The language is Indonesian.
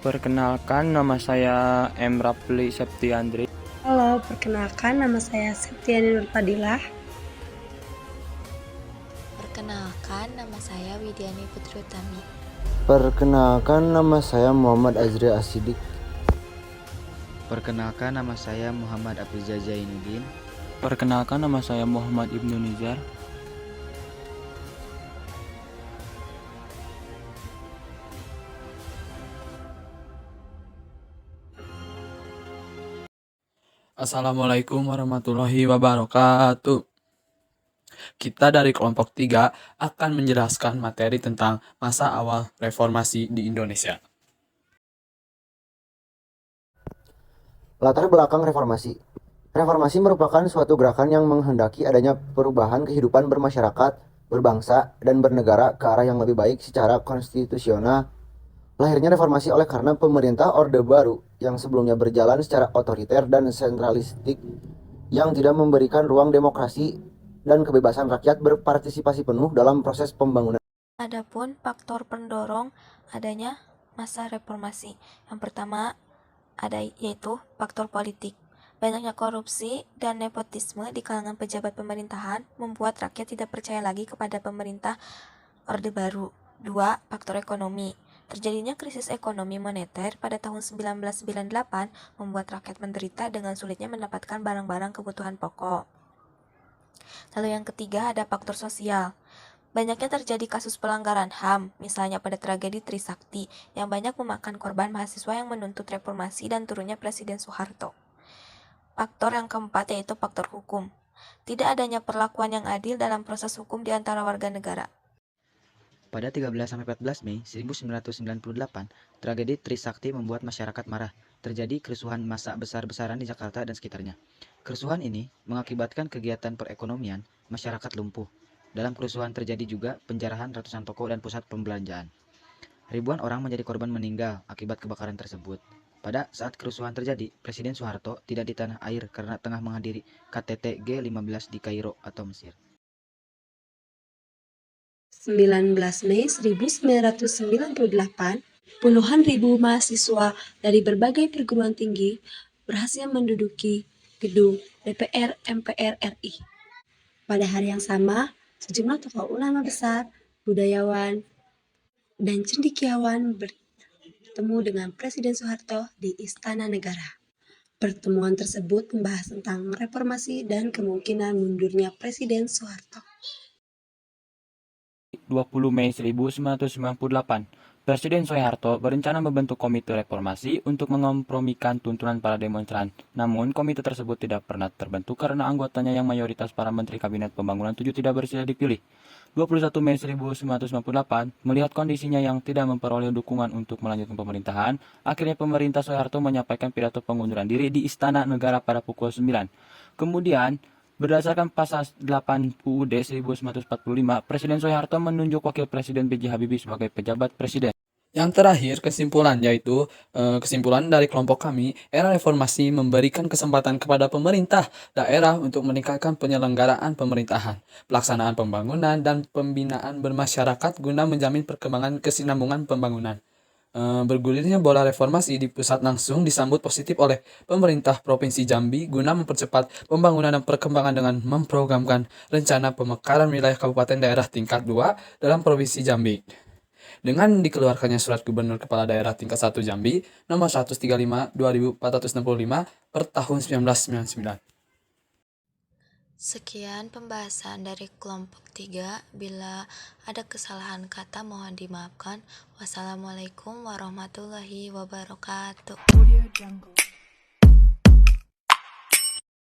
Perkenalkan, nama saya M. Rapli Septiandri. Halo, perkenalkan nama saya Septiani Nurfadilah. Perkenalkan, nama saya Widiani Putri Utami. Perkenalkan, nama saya Muhammad Azri Asidik. Perkenalkan, nama saya Muhammad Afiza Zainuddin. Perkenalkan, nama saya Muhammad Ibnu Nizar. Assalamualaikum warahmatullahi wabarakatuh. Kita dari kelompok 3 akan menjelaskan materi tentang masa awal reformasi di Indonesia. Latar belakang reformasi. Reformasi merupakan suatu gerakan yang menghendaki adanya perubahan kehidupan bermasyarakat, berbangsa, dan bernegara ke arah yang lebih baik secara konstitusional. Lahirnya reformasi oleh karena pemerintah Orde Baru yang sebelumnya berjalan secara otoriter dan sentralistik yang tidak memberikan ruang demokrasi dan kebebasan rakyat berpartisipasi penuh dalam proses pembangunan. Adapun faktor pendorong adanya masa reformasi. Yang pertama yaitu faktor politik. Banyaknya korupsi dan nepotisme di kalangan pejabat pemerintahan membuat rakyat tidak percaya lagi kepada pemerintah Orde Baru. 2. Faktor ekonomi. Terjadinya krisis ekonomi moneter pada tahun 1998 membuat rakyat menderita dengan sulitnya mendapatkan barang-barang kebutuhan pokok. Lalu yang ketiga ada faktor sosial. Banyaknya terjadi kasus pelanggaran HAM, misalnya pada tragedi Trisakti, yang banyak memakan korban mahasiswa yang menuntut reformasi dan turunnya Presiden Soeharto. Faktor yang keempat yaitu faktor hukum. Tidak adanya perlakuan yang adil dalam proses hukum di antara warga negara. Pada 13-14 Mei 1998, tragedi Trisakti membuat masyarakat marah. Terjadi kerusuhan massa besar-besaran di Jakarta dan sekitarnya. Kerusuhan ini mengakibatkan kegiatan perekonomian masyarakat lumpuh. Dalam kerusuhan terjadi juga penjarahan ratusan toko dan pusat pembelanjaan. Ribuan orang menjadi korban meninggal akibat kebakaran tersebut. Pada saat kerusuhan terjadi, Presiden Soeharto tidak di tanah air karena tengah menghadiri KTT G15 di Kairo atau Mesir. 19 Mei 1998, puluhan ribu mahasiswa dari berbagai perguruan tinggi berhasil menduduki gedung DPR MPR RI. Pada hari yang sama, sejumlah tokoh ulama besar, budayawan, dan cendekiawan bertemu dengan Presiden Soeharto di Istana Negara. Pertemuan tersebut membahas tentang reformasi dan kemungkinan mundurnya Presiden Soeharto. 20 Mei 1998, Presiden Soeharto berencana membentuk komite reformasi untuk mengompromikan tuntunan para demonstran. Namun, komite tersebut tidak pernah terbentuk karena anggotanya yang mayoritas para Menteri Kabinet Pembangunan 7 tidak bersedia dipilih. 21 Mei 1998, melihat kondisinya yang tidak memperoleh dukungan untuk melanjutkan pemerintahan, akhirnya pemerintah Soeharto menyampaikan pidato pengunduran diri di Istana Negara pada pukul 9. Kemudian, berdasarkan pasal 8 UUD 1945, Presiden Soeharto menunjuk Wakil Presiden B.J. Habibie sebagai pejabat presiden. Yang terakhir, kesimpulan yaitu kesimpulan dari kelompok kami, era reformasi memberikan kesempatan kepada pemerintah daerah untuk meningkatkan penyelenggaraan pemerintahan, pelaksanaan pembangunan, dan pembinaan bermasyarakat guna menjamin perkembangan kesinambungan pembangunan. Bergulirnya bola reformasi di pusat langsung disambut positif oleh pemerintah Provinsi Jambi guna mempercepat pembangunan dan perkembangan dengan memprogramkan rencana pemekaran wilayah kabupaten daerah tingkat 2 dalam Provinsi Jambi. Dengan dikeluarkannya Surat Gubernur Kepala Daerah Tingkat 1 Jambi nomor 135/2465 per tahun 1999. Sekian pembahasan dari kelompok 3. Bila ada kesalahan kata mohon dimaafkan. Wassalamualaikum warahmatullahi wabarakatuh.